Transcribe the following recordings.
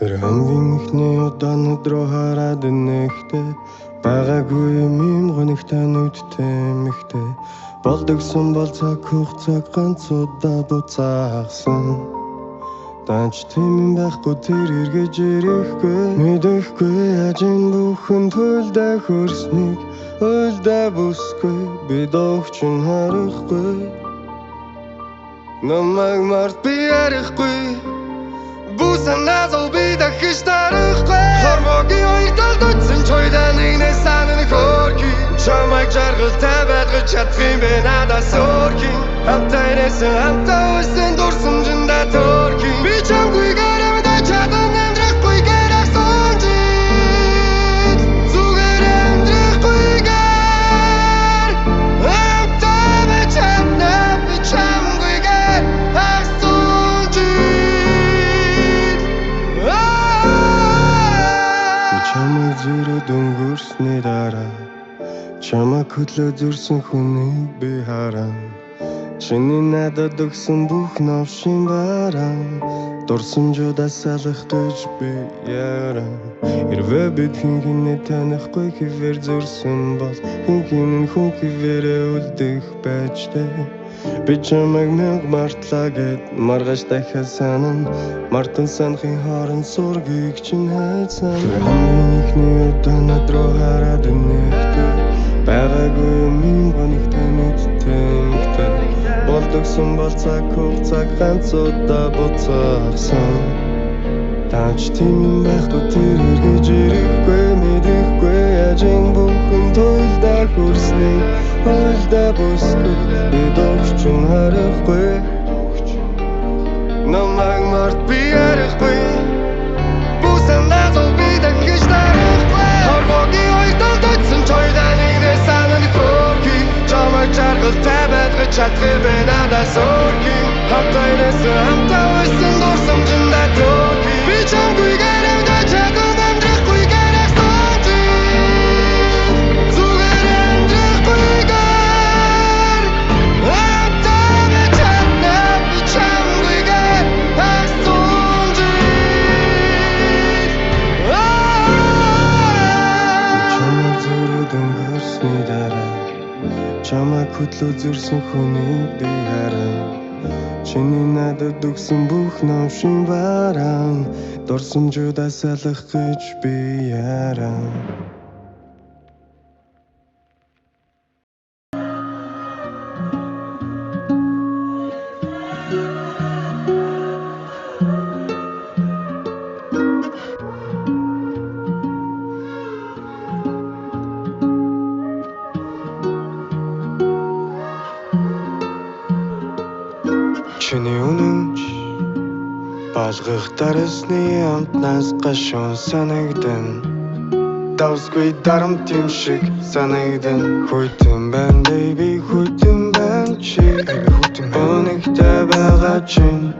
Тэр хамгийн ихний удаа нүдрөө хараад нэгтэй байгаагүй юм гонигтай нүдтэй мэгтэй болдогсон бол цаг хугацааг ганц удаа буцаасан Данч тийм байхгүй тэр эргэж ирэхгүй мэдэхгүй ажин бүхэн төлдөө хөрснийг Өлдөө бүсгүй би догчин харахгүй Намайг март би ярихгүй Бүсанаа зов би дахиж тарахгүй Хормогийн хоёр талд утсан чойдаа нэгнээ санан хөрки Чамайг жаргалтай байлгаж чадах юм бэ надаас өөрхий Хамтаа ирээсэн хамтаа үлсэн дурсамжинда төрки Би чамгүйгээр амьдаа чадан амьдрахгүй гэрэх сонжид Зүгээр амьдрахгүйгээр Хамтаа би чадна би чамгүйгээр ах сонжид Би чамайг зүрхэд өнгөрсний дараа Чамайг хөдлөө зүрсэн хүнийг би хараа Чиний надад өгсөн бүх новшин бараа Дурсамжуудаас салах гэж би яраа Хэрвээ бид хинхинээ танихгүй хэвээр зүрсэн бол Хинхинэн хүн хэвээрээ үлдэх байж дээ Би чамайг мянга мартлаа гэд маргаж дахиад санан Мартан санахын хооронд сургийг чинь хайцсан Хамгийн ихний удаа над руу хараад нэгтэй Байгаагүй юм гонигтай нүдтэй мэгтэй Болдогсон бол цаг хугацааг ганц удаа буцаасан Данч тийм юм байхгүй тэр эргэж ирэхгүй мэдэхгүй ажин бүхэн төлдөө хөрснийг Өлдөө бүсгүй би догчин харахгүй Намайг март би ярихгүй Бүсанаа зов би дахиж тарахгүй Хормогийн хоёр талд утсан чойдаа нэгнээ санан хөрки Чамайг жаргалтай байлгаж чадах юм бэ надаас өөрхий Хамтаа ирээсэн хамтаа үлсэн дурсамжинда төрки Би чамгүйгээр амьдаа чадан амьдрахгүй гэрэх сонжид Зүгээр амьдрахгүйгээр Хамтаа би чадна би чамгүйгээр ах сонжид Чамайг зүрхэд өнгөрсний дараа Чамайг хөдлөө зүрсэн хүнийг би хараа Чиний надад өгсөн бүх новшин бараа Дурсамжуудаас салах гэж би яраа Чиний үнэнч Балгах дарсны амтнаас гашуун санагдана Давсгүй дарамт юм шиг санагдана Хүйтэн байна baby хүйтэн байна чи Өнөгтэй байгаа чинь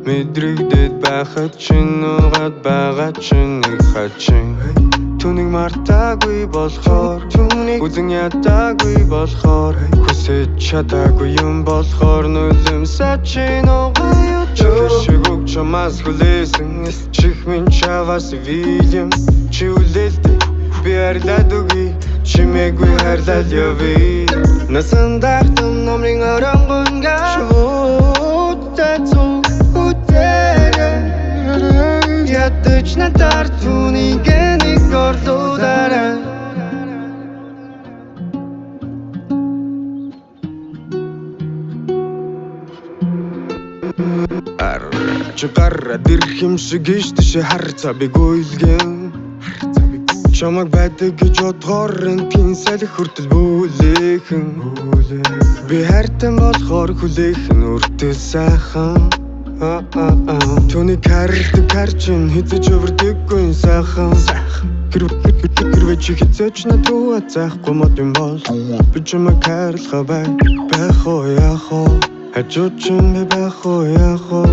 Мэдрэгдээд байхад чинь Угаад байгаа чинь нэг хачин Түүнийг мартаагүй болохоор Түүнийг үзэн ядаагүй болохоор Хүсэж чадаагүй юм болохоор Нулимсаа чинь угаа Чихэр шиг үг чамаас хүлээсэн Чих минь чаваас вилем Чи үлээлдэ би харлаад өгье Чимээгүй харлаад явъя Насан дахтам номрын оронгонга Шуудтай цуг үтээрэ Ядаж надаар түүнийг нэг орлуудаарай Чугараад ирэх юм шиг иштэшээ харцаа би гүйлгэн Чамайг байдаг гэж бодгоор энтгийн салхи хүртэл бүлээхэн Би хайртай болохоор хүлээхэн өртөө сайхан Түүнийг хардаг харчин хэзэж өвөрдөггүй сайхан Хэрвээ чи хэзээч над руу заахгүй мод юм бол Би чамайг хайрлахаа байх уу яах уу Хажууд чинь би байх уу яах уу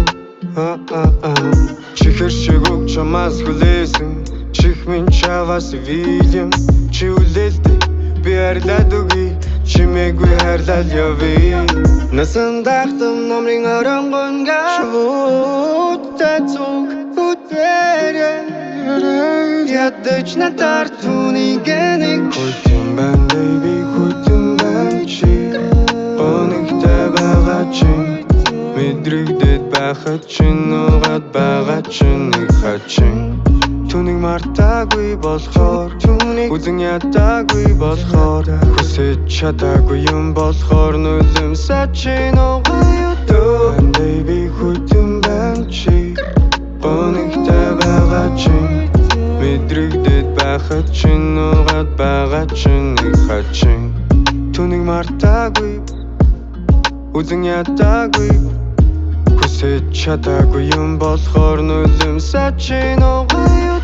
Чихэр шиг үг чамаас хүлээсэн Чих минь чаваас вилем Чи үлээлдэ би харлаад өгье Чимээгүй харлаад явъя Насан дахтам номрын оронгонга Шуудтай цуг үтээрэ ядаж надаар түүнийг нэг хүйтэн байна baby хүйтэн байна чи өнөгтэй байгаа чи мэдрэгдээд байхад чинь нугаад байгаа чинь нэг хачин түүнийг мартаагүй болохоор түүнийг үзэн ядаагүй болохоор хүсэж чадаагүй юм болохоор нулимсаа чи нугаа юу baby хүйтэн байна чи өнөгтэй байгаа чи мэдрэгдээд байхад чинь нугаад байгаа чинь нэг хачин түүнийг мартаагүй үзэн ядаагүй хүсэж чадаагүй юм болохоор нулимсаа чи нугаа юу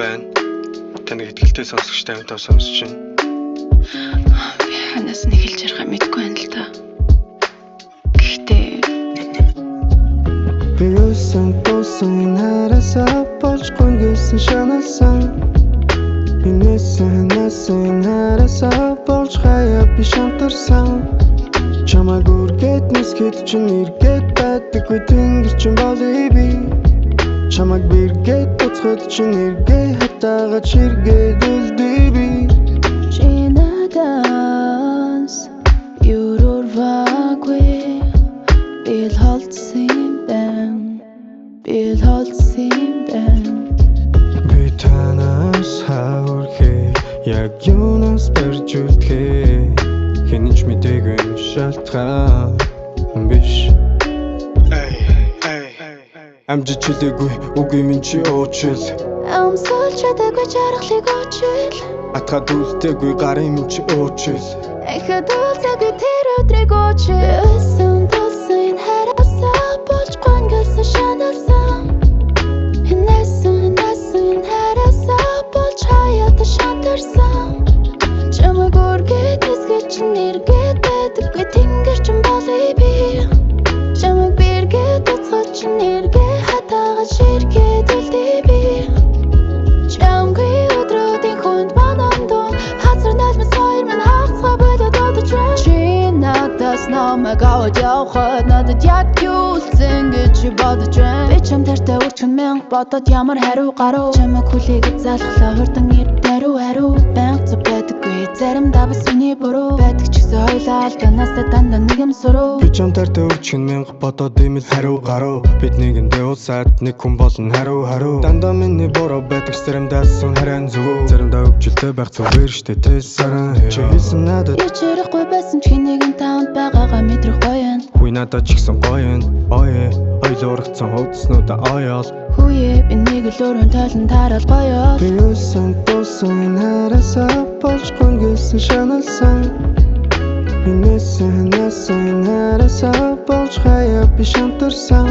байна. Таныг ихтэй сонсогчтой хамтаа сонсож байна. Би ханаас нэг хэлж ярих мэдгүй байна л да. Гэхдээ би өсөн тосон харасаа болж гонгийн шаналсан инээсэн харасаа болж хаяа би шантарсан чамаг үргээд нисгэд чинь эргээд байдаггүй тэнгэр чинь болъё би чамаг бэргээд буцхад чинь эргээ хатаага чиргээд үлдээ би чи надаас юурваагүй бил холдсон байна би танаас хаурхээ яг юунаас барьж үлдэхээ хинч мэдээгүй шалтгаан биш амжиж хэлээгүй үгүй минь чи уучил амсуулж чадаагүй жаргалыг уучил атгаад үлдээгүй гарын минь чи уучил эхэд үлдээгүй тэр өдрийг уучил өсөн тосын харасаа болж гонгийн шаналсан инээсэн харасаа болж хаяа шантарсан чамаг үргээд нисгэж чинь эргээд байдаггүй тэнгэр чинь болъё би чамаг бэргээд буцхад чинь эргээ хатаага чиргээд үлдээ би чамгүй өдрүүдийн хүнд манандуу хазар найзмас хоёр минь хагцгаа болоод одож байна чи надаас намайг аваад явхад надад яг юулсан гэж бодож байна би чам тартай үрчэн мянга бодоод ямар хариу гарав чамаг хүлээгээд залхлаа хурдан хариу банк зүг байдаггүй заримдаа бас миний буруу байдаг ч гэсэн хоёлаа алданаас дандаа нэг юм суруу би чам тартай үрчэн мянга бодоод имэл хариу гарав бид нэгэндээ усаад нэг хүн болно хариу дандаа миний буруу байдаг заримдаа сүн харин зүгөө заримдаа өвчлөлтэй байх зүгээр штэ тэ саран чи хэлсэн надад ичрэхгүй байсан ч нэгэн таанд байгаагаа мэдрэх гоё юм хүй надад ч ихсэн гоё юм ойлоргцсан хөвдснүүдэ оёол хүүе би нэг л өрөн тойлон таарал гоё би өсөн тосон харасаа болж гонгийн шаналсан инээсэн харасаа болж хаяа би шантарсан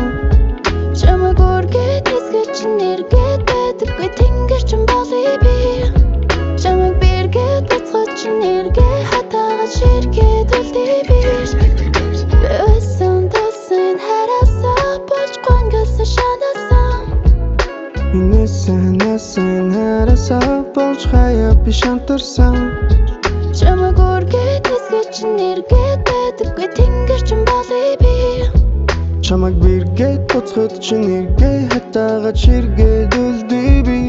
чамаг үргээд нисгэж чинь эргээд байдаггүй тэнгэр чинь болъё би чамаг бэргээд буцхад чинь эргээ хатаага чиргээд үлдээ би өсөн тосын харасаа болж гонгийн шаналсан инээсэн харасаа болж хаяа би шантарсан чамаг үргээд нисгэж чинь эргээд байдаггүй тэнгэр чинь болъё би чамаг бэргээд буцхад чинь эргээ хатаага чиргээд үлдээ би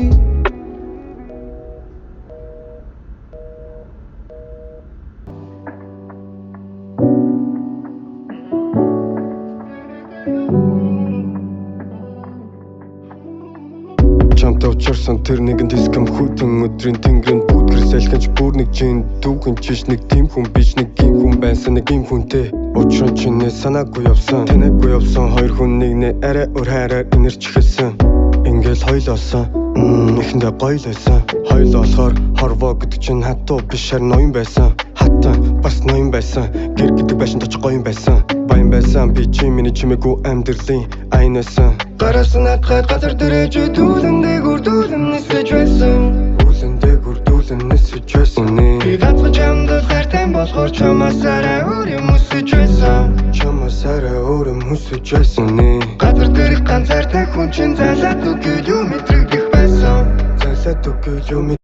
чамтай учирсан тэр нэгэн дискэм хүтэн өдрийн тэнгэрийн бүтгэр салхинч бүр нэг жин дүүхэн чиш нэг тийм хүн биш нэг юм хүн байсан нэг юм хүнтэй учрын чинээ санаагүй явсан танаагүй явсан хоёр хүн нэгнээ арай өөр хараар инэрч эхэлсэн ингээл хоёлоосон нэхэндээ гоё л байсан хоёлоо болохоор хорвоо гэдэг чинь хатуу биш харин ноён байсан хатан бас ноён байсан гэр гэдэг байшин точ гоё юм байсан баян байсан би чи миний чимээгүй амьдралын айнасан гараас надад газар дээрэж дүүлэндээ гүрдүүлэн нисэж байсан үлэндээ гүрдүүлэн нисэж байсан би ганцхан чамд хайртай болохоор чамаас арай өөр юм хүсэж байсан газар дээрх ганцаар ганцаартай хүн чинь зайлаад үгүй юу мэдрэгдэх байсан. Зайлаад үгүй юу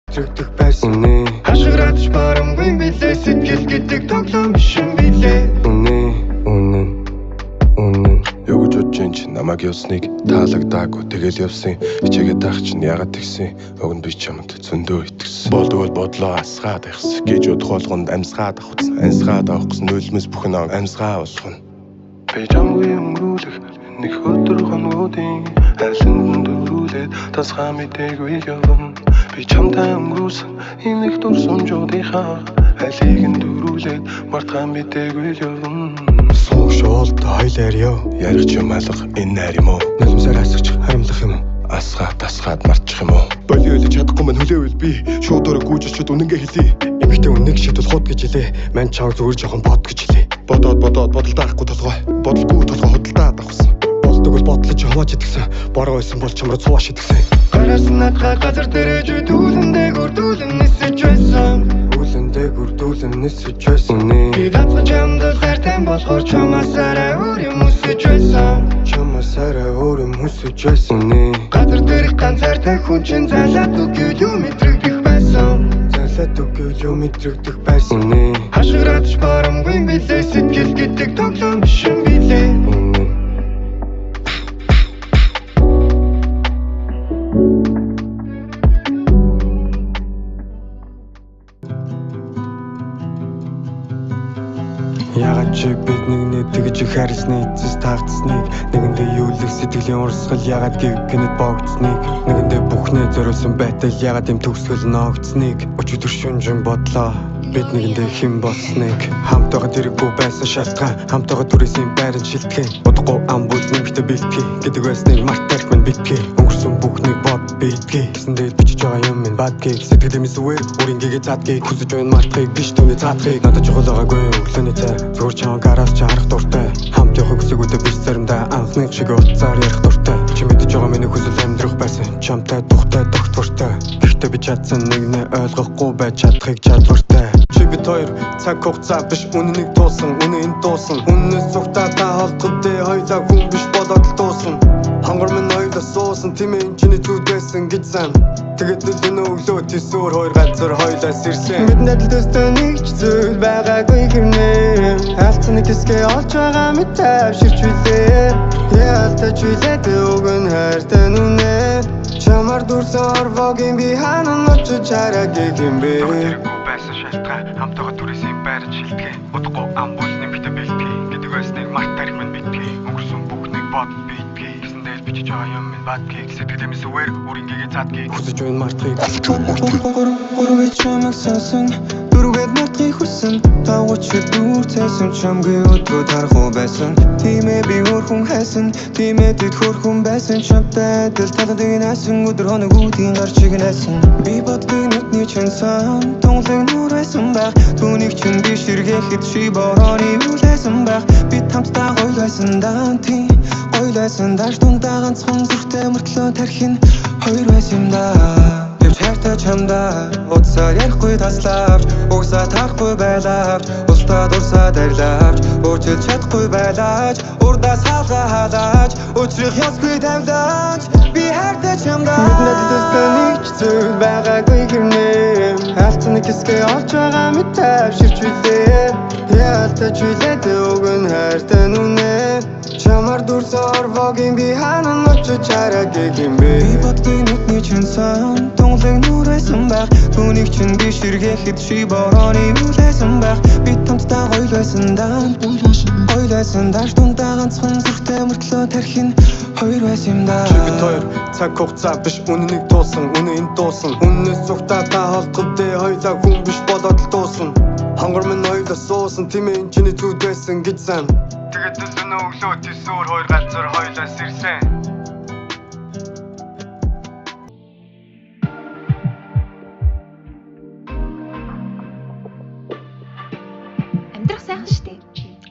мэдрэгдэх байсан. Хашгирадч барамгүй билээ сэтгэл гэдэг тоглоом биш юм билээ. Үнэн юу гэж бодож ин чи намайг явсныг таалагдаагүй тэгэл явсан. Хичээгээд таах чинь яагаад тэгсэн. Уг нь би чамд зөндөө итгэсэн. Болдгол бодлоо асгаад байхс гэж бодох болгонд амьсгаад авахсан. Амьсгаад авах гэсэн нулимс бүхэн амьсгаа болгоно. Би чамгүй өнгөрүүлэх нэг өдөр хонуудын айлын дөрүүлээд тасгаа мэдээгүй явна. Би чамтай өнгөрүүлсэн энэ их дурсамжуудынхаа айлыг нь дөрүүлээд мартгаа мэдээгүй явна. Шоолт хойлоор ёо ярих ч юм алга энэ найр юм уу? Нулимсаар асгч харимлах юм уу? Асгаад марчих юм уу? Болио хэлж чадахгүй мань хүлээвэл би шууд өрөө гүйжчихэд үнэнгээ хэлье. Эмэгтэй үннийг шийдвэл худ гэж хэлээ. Мань чанга зүгээр жоохон бод гэж хэлээ. Бодолдаахгүй толгой. Бодолгүй толгой хөдөлдаад авахсан. Болдог бол бодлож хаваач идэгсэн. Бороо байсан бол чамруу цуваа шидэгсэн. Гараас надхаа газар дээрэж дүүлэндээ гүрдүүлэн нисэж байсан. Би датгаж амдал хайртай болохоор чамаасаараа өөр юм хүсэж байсан. Газар дээрх ганцаартай хүн чинь зайлаад үгүй юу мэдрэгдэх байсан. Хашгирадч барамгүй билээ сэтгэл гэдэг тоглоом биш юм билээ. Ягаад чи бид нэгнээ тэгж их харсныг эцэс таагдсныг нэгэндээ юулах сэтгэлийн урсгал ягаад гинэд богдсныг нэгэндээ бүхнээ зориулсан байтал ягаад юм төгсгөл ноогдсныг өчигдөр шүнжин бодлоо бид нэгэндээ хэн болсныг хамтайгаа тэрэггүй байсан шалтгаан хамтайгаа түрээсийн байранд шилтгэн удахгүй ам бүлний битэ бэлтгэе гэдэг байсныг мартах мань битгий өнгөрсөн бүхнийг бод битгий гэсэндээ бичиж байгаа юм минь бадгийг сэтгэлэмээс үгээр үрингээгээ цаадгийг хүсэж байна мартахыг биш түүний цаадахыг надад чухал байгаагүй өглөөний цай зүгээр чамаа гараас чи харах дуртай хамт явах хүсэгүүдээ биш заримдаа анхны шиг уцаар ярих дуртай чи мэдэж байгаа миний хүсэл амьдрах байсан чамтай тухтай доктортой гэхдээ би чадсан нэгнээ ойлгохгүй байж чадахыг чадвартай чи бид хоёр цаг хугацаа биш үнэнийг дуусан үнэ энд дуусан үнээс зүгтаа та холдгодээ хоёлаа хүн биш болоод л дуусан хонгор минь хоёлаа суусан тимээ чиний зүуд байсан гэж сан тэгээд л өнөө өглөө тийсүр хоёр газар хоёлаа сэрсэн мэднэд л төстэй нэг ч зүйл байгаагүй хэрнээ алцны хэсгээ олж байгаа мэт тавширч билээ яалтаж билээд өгөн хайртай нүнэ чамар дурсан орвогийн би ханан очиж хараагийг юм бэ байсан шалтгаан хамтайгаа түрээсийн байранд шилтгэе удахгүй ам бүлний битэ бэлтгэе гэдэг байсныг мартах мань битгий өнгөрсөн бүхнийг бод битгий гэсэндээ бичиж байгаа юм минь бадгийг сэтгэлэмээс үгээр үрингээгээ цаадгийг хүсэж байна мартахыг гурван чамаг сонсон дөрвөд мартахыг хүссэн тагууч дүүр цайсан чамгийн өдрөө тарах байсан тиймээ би өөрхөн хайсан тиймээ тэд хөрхөн байсан чамтай адил талдаг насан өдөр хоног үүдийн гар чигнэсэн би бодгийн нүдний чансан тонлог нуур байсан байх түүнийг чинь би ширгээхэд чи борооны үлээсэн байх бид хамтдаа гойлбайсан даанти гойлбайсан дааш дундаа ганцхан зүрхтэй мөртлөө тархин хоёр байсан да хайртай чамдаа уцаар ярихгүй таславч угсаа тарахгүй байлаач устдаа дурсаа дарилаач өөрчилж чадахгүй байлаач урдаа саалга халаач өчрөх ясгүй тавлаач би хайртай чамдаа мэднэд төстэй нэг ч зүйл байгаагүй хэрнээ алцны хэсгээ олж байгаа мэт тавширч билээ яалтаж билээд өгөн хайртай нүнэ чамар дурсан орвогийн би ханан очиж хараагийг юм бэ би бодгийн нүдний чансан тонлог нуур байсан байх түүнийг чинь би ширгээхэд чи борооны үлээсэн байх бид хамтдаа гойлбайсан дааш дундаа ганцхан зүрхтэй мөртлөө тархин хоёр байсан юм да чи бид хоёр цаг хугацаа биш үнэнийг дуусан үнэ энд дуусан үнээс зүгтаа та холдгодээ хоёлаа хүн биш болоод л дуусан хонгор минь хоёлаа суусан тимээ чиний зүуд байсан гэж сан тэгээд л өнөө өглөө тийсүр хоёр газар хоёлаа сэрсэн амьдрах сайхан штэ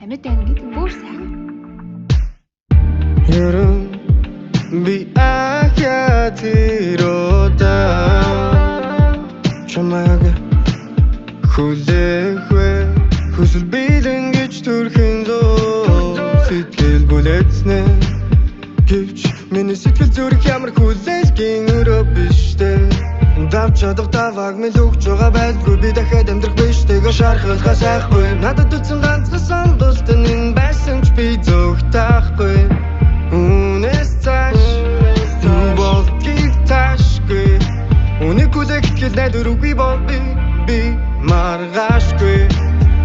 амьд байна гэдэг бүр сайхан Яран би ахя тирода чамаг хүлээхвэ хүсэл билэн гэж төрхин лөө сэтгэл бүлэцнэ чадах таваг мэлүүгч байгаа байлгүй би дахиад амьдрах биш тэгээ шархалхаас айхгүй надад үтсэн ганцхан сонголт энэ байсан ч би зөвх таахгүй үнэс цааш болдгийг таашгүй үнийг хүлээгтгэл найдвар үгүй бол би маргаашгүй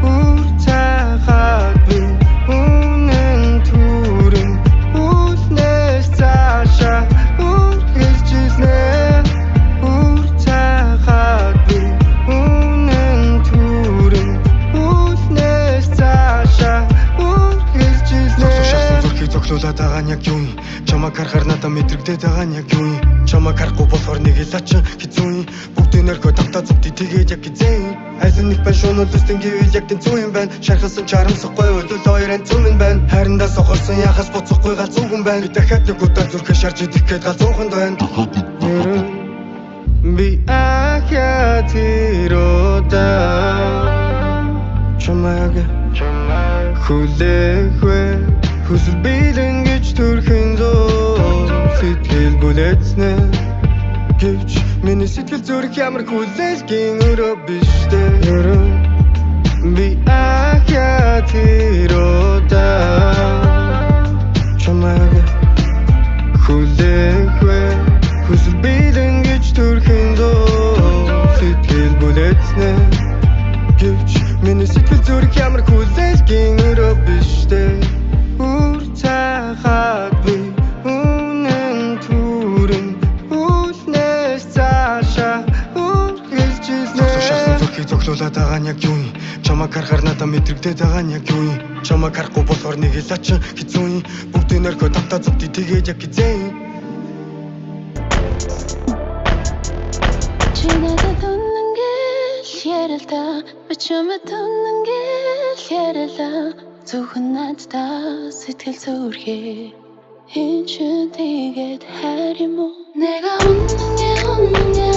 үр цахаад би үнэн түрэн үлнээс цаашаа үргэлжилнэ үр цахаад би үнэн түрэн үлнээс цаашаа үргэлжилнэ зүрхийг зогсоолаад байгаа нь яг юу юм чамайг харахаар надад мэдрэгдээд байгаа нь яг юу юм чамайг харахгүй болохоор нэг л ачин хэцүү юм бүгдийн нөргөө тавтаа зүгтий тэгээд яг гизээ айсан нэг байна шунууд үстэн гэвэл яг тэнцүү юм байна шархалсан чарамсахгүй өдөл хоёрын зүмэн байна хайрандаа сохорсон яхас буцахгүй галзуу хүн байна би дахиад нэг удаа зүрхээ шарж идэх гээд галзууханд байна би ахяа тэродаа чамайг хүлээхвэ хүсэл билэн гэж төрхин зөө сэтгэл бүлээцнэ гэвч миний сэтгэл зүрх ямар хүлээлгийн өрөө биштэй би ахяа тэродаа чамайг хүлээхвэ хүсэл билэн гэж төрхин зөө сэтгэл бүлээцнэ гэвч миний сэтгэл зүрх ямар хүлээлгийн өрөө биштэй үр цахаад би үнэн түрэн үлнээс цаашаа үргэлжилнэ зүрхийг зогсоолаад байгаа нь яг юу юм чамайг харахаар надад мэдрэгдээд байгаа нь яг юу юм чамайг харахгүй болохоор нэг л ачин хэцүү юм бүгдийн нөргөө тавтаа зүгтий тэгээд яг гизээ чи надад үнэн гэл ярилда би чамд үнэн гэл ярила зөвхөн надтай сэтгэл зүрхээ энэ ч тэгээд хайр юм уу 내가 웃는 게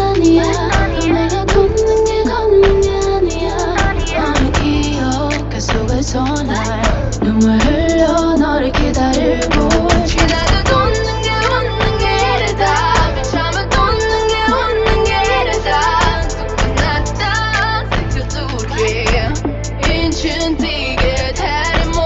아니야 내가 웃는 게 아니야 너의 기억 속에서 날 눈물 흘려 너를 기다리고 나도 웃는 게 이르다 참아 웃는 게 이르다 끝났다 색칠 둘게 인춘 뛰게 다리모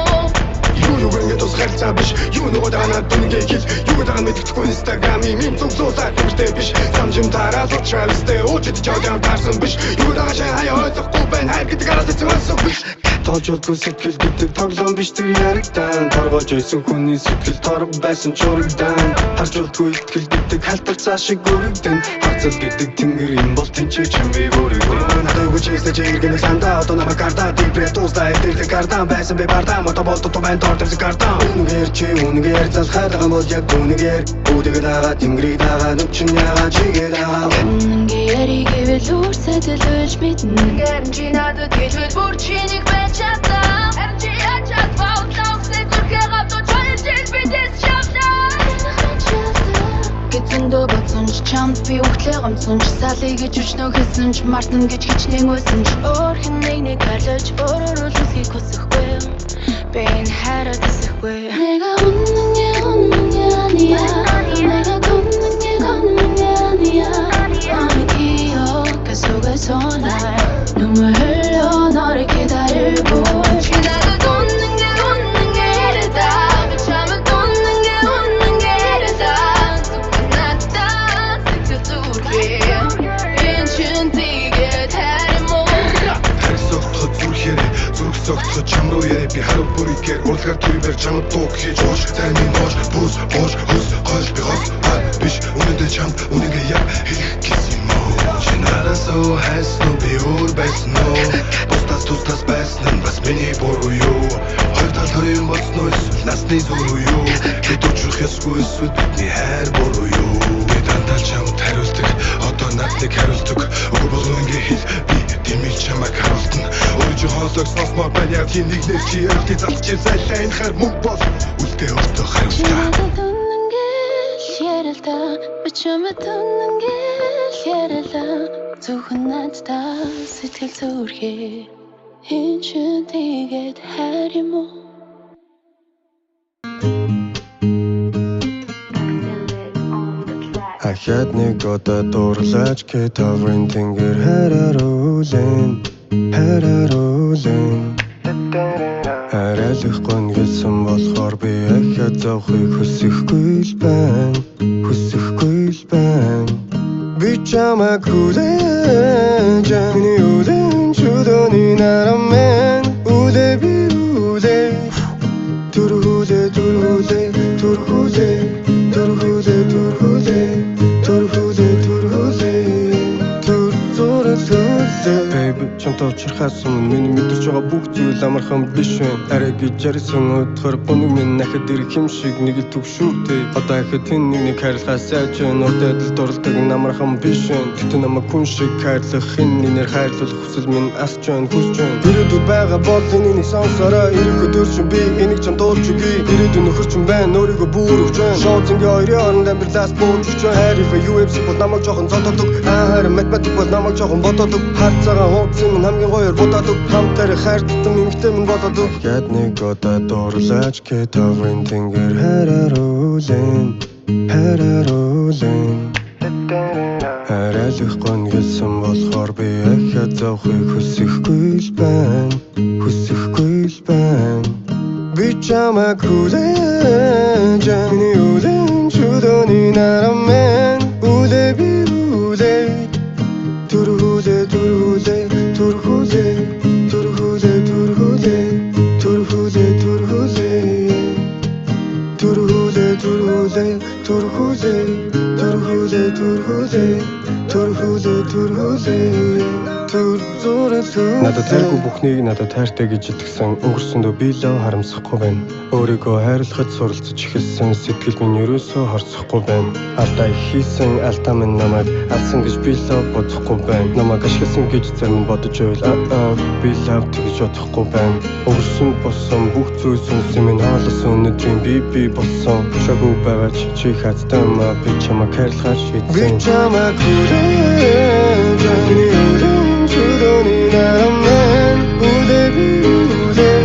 юу гэнэ тусгал цаабиш юу нөгөөдөө надад дүнгээ хэл юу дагаа мэдчихгүй инстаграмын мим зүгсөөсаа тэмэртэй биш самжим тараалт травстэй уучид жаадаа таарсан биш юу дагаа шай хаяа ойлгохгүй байна хайр гэдэг араас цэвэрсэн биш тоожулгүй сэтгэл гэдэг тоглоом биш тэр яригдан торгож байсан хүний сэтгэл торг байсан чурагдан харж болтгүй итгэл гэдэг халтар цаашиг өргөдөн хацал гэдэг тэнгэр юм бол тэнцээ чамби өргөдөн надад үгүй чийстэй чиргэн сандаа одоо намайг карта дипретоста эдэлтэй карта байсан би барта мото болто томэн тортэс карта үнэгээр залхаад бол яг үнэгээр бүдэг дагаа тэнгэрийг дагаа нүчин ягаа чигээ дагаа 웃는 게 яригэвэл үр сэтгэлж мэднэ гэрчи надад хэлвэл бүр чинийг бачаата арчи ачаад баутаа сэтгэлгээ гавто чойжэл бидэс шавна Гэцэндөө бодсон ч чамд би өгтлээ гомцсон ч салыг гэж өчнөө хэлсэн ч мартна гэж хичнээн байсан ч өөрхөн нэг харж өөрөөр үлсхийг хүсэхгүй би энэ хайраа тэсэхгүй 내가 웃는 게 아니야 내가 웃는 게 아니야 너의 기억 속에서 날 눈물 흘려 너를 기다리고 나도 웃는 게 이르다 참아 웃는 게 이르다 끝났다 색칠 둘게 인춘 뛰게 다리모 харсогтхо зүрхээрээ зүрх согтхо чам руу ярэ би харав бүрийгээр урлагаар түрийбэр чамд дууг хийж ууш таны ноож бүс ууш хөс гол би гол биш үнэндээ чам үнэгээ яг хэлэх гэсэн юм уу чи нараасаа хайсан би өөр байсан уу тустас байсан нь бас миний буруу юу хоёр тал хорийн болсноо эсвэл насны зүрх юу бид өчрөх ёсгүй эсвэл бидний хайр буруу юу би дандаа чамд хариулдаг одоо надад хариулдаг үгүй бол үнэгээ хэл би дэмий чамайг харуултна өөрийн хоолойг сонсмоор байна яг тийм нэг нэр чи ярилтыг залж сайлаа энэ хайр мөнгө бол үлдээ өөртөө хариултаа 웃는 게 ярилда би чамд 웃는 게 ярила зөвхөн надтай сэтгэл зүрхээ энэ ч тэгээд хайр юм уу Дахиад нэг удаа дурлаж кетаврын тэнгэр харааруулэн Харайлах гон гэсэн болохоор би ахиад зовхыг хүсэхгүй л байна Би чамайг хүлээж миний үлэн чудоны нарамэн Үлээ би үлээ Турхулээ Baby, чамтай уулзахаас өмнө миний мэдэрч байгаа бүх зүйл амархан биш вэ? Арай гэж ярьсан өдөр буниг минь нахад ирэх юм шиг нэг л төгшүүтэй. Одоо ахад тэн нэг хайрлахаас айж нурдад л дурлдаг амархан биш вэ? Гэтэ намайг хүн шиг хайрлах энэ нэр хайрлах хүсэл минь асч хүсэж байна. Ирээдүйд байгаа бол энийг сонсороо ирэх өдөр чинь би энийг чамд дуулж өгье. Ирээдүйн нөхөр чинь байна өөрийгөө бүр өгч байна. Шоу зингээ хоёрын хооронд амьдралаас бууж өгч байна. Харифа UFC бол намайг жоохон зододог. Харин математик бол намайг жоохон бододог. Харцаагаа хуудсан минь хамгийн гоёор бододог. Хамтаар хайртсан эмэгтэй минь бододог. Яд нэг удаа дурлаж кетаврын тэнгэр харааруулэн Харайлах гон гэсэн болохоор би ахиад зовхыг хүсэхгүй л байна Би чамайг хүлээж миний үлэн чудоны нарамэн Үлээ би үлээ Турхулээ Надад тэргүй бүхнийг надад тайртай гэж итгэсэн өнгөрсөндөө би л харамсахгүй байна. Өөрийгөө хайрлахад суралцж эхэлсэн сэтгэл минь ерөөсөө хорцохгүй байна. Алдаа их хийсэн алдаа минь намайг алсан гэж би л бодохгүй байна. Намайг ашигласан гэж зарим бодож байвал би л тэгж бодохгүй байна. Өнгөрсөн болсон бүх зүйл сүнсэн минь хаалсан өнөдрийн би болсон. Шагуу байгаа чи хаттай маа би чамайг хайрлахад шийдсэн. Би чамайг хүлээж Чудоны нарамэн Үлээ би үлээ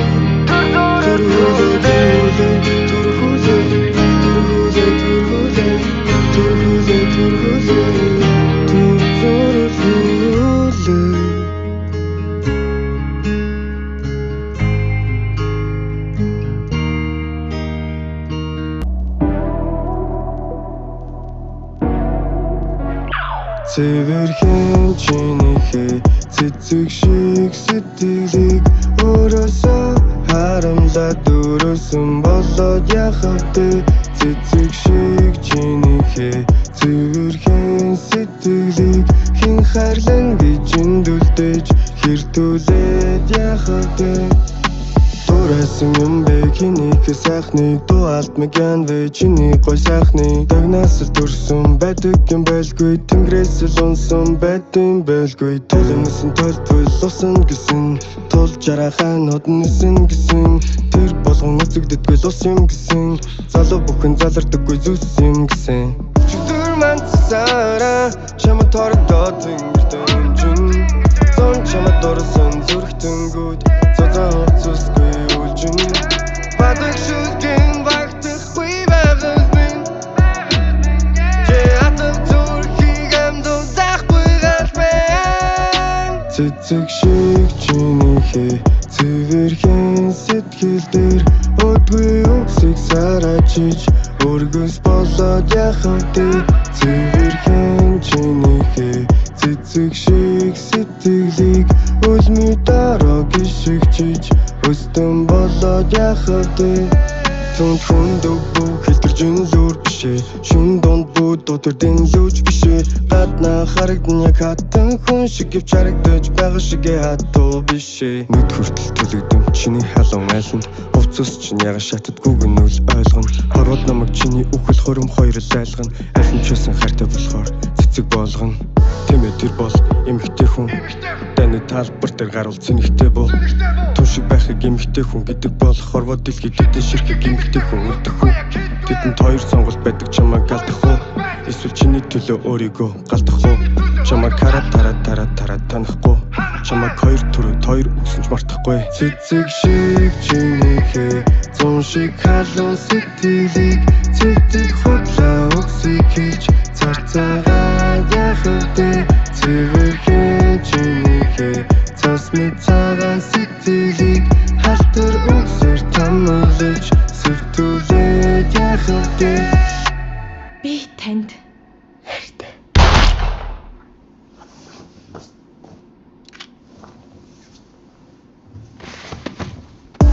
Цэвэрхэн чинийхээ цэцэг шиг сэтгэлийг өөрөөсөө харамлаад өрөөсөн болоод яхав дээ Цэцэг шиг чинийхээ цэвэрхэн сэтгэлийг хэн хайрлан гэж эндүлдэж хэрдүүлээд яхав дээ Дурасан юм бэ хинийхээ сайхныг дуу алдмаг ян вэ чиний гой сайхныг Дагнаас л дүрсэн байдаг юм байлгүй тэнгэрээс л унсан байдсан байлгүй Тол юмсэн толбол усан гэсэн Тул жарахан односэн гэсэн Тэр болгон үзэгддэггүй л ус юм гэсэн Залуу бүхэн залардаггүй зүс юм гэсэн Чүтэр манцсараа чамд торогдоод тэнгэртэн чин Зон чамд дурсан зүрхтэнгүүд Зозон хуцусгүй үлжин Бадаг шүлгэн багтахгүй байгаль минь Чи атав зүрхийг амдуулахгүй галбэн Цэцэг шиг чинийхээ цэвэрхэн сэтгэл дээр Өдгүй үгсийг сарачиж Өргөс болоод яхав дээ Цэвэрхэн чинийхээ цэцэг шиг сэтгэлийг Үлми дараа гიშгчиж Өстөн болоод яхав дээ Түн хүндөг бүх хэлтэржин лүр бишээ Шүн донд бүд дотөрдэн лүүж бишээ Гадна харагдан яг хатан хүн шиг гівч харагдаж байгаа шигээ хатуу бишээ Нүд хүртэл төлөгдөн чиний халуун айланд Хувцас чинь яга шатдаггүйг нь үл ойлгоно Хорвол намайг чиний үхэл хором хоёр л айлгана Аль нь ч байсан хайртай болохоор цэцэг болгоно Тэмээ тэр бол эмэгтэй хүн Даны талбар дээр гарвал цэнэгтэй бол Түн шиг байхыг эмэгтэй хүн гэдэг бол Хорвоо дэлхийд дэдэн ширхэг эмэгтэй хүн үлдэх үү Тэдэнд хоёр сонголт байдаг чамайг галдах уу Эсвэл чиний төлөө өөрийгөө галдах уу Чамайг хараад танихгүй Чамайг хоёр төрөд хоёр үгсэнч мартахгүй Цэцэг шиг чинийхээ зун шиг халуун сэтгэлийг Цэцэг худлаа үгсийг хийж Цацагаа яхавдээ цэвэрхэн чинийхээ цас мэд цагаан сэтгэлийг халтар үгсээр тамуулж сэртүүлээд яхавдээ Би танд хайртай.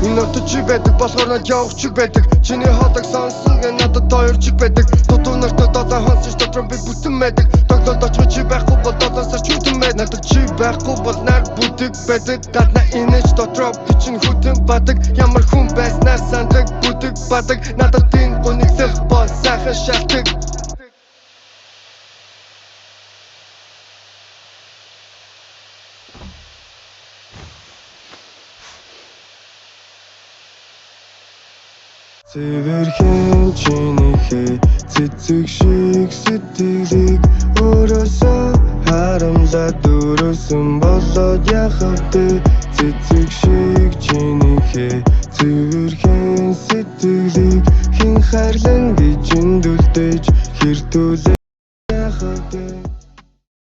Энэ нот чи байдаг болохоор над явах чиг байдаг. Чиний хоолойг сонсон гэ надад хоёр чиг байдаг. Дутуу нартаа додоо хонсож дотроо би бүтэн байдаг. Тогтол очих чи байхгүй бол додоосар чүтэн мэд. Надад чи байхгүй бол нар бүдэг байдаг. Гадна инеж дотроо бичин хүтэн бадаг. Ямар хүн байснаар сандраг бүдэг бадаг. Надад энэ гонигсэл бол сайхан шалтгаан. Цэвэрхэн чинийхээ цэцэг шиг сэтгэлийг өөрөөсөө харамлаад өрөөсөн болоод яхавдээ цэцэг шиг чинийхээ цэвэрхэн сэтгэлийг хэн хайрлан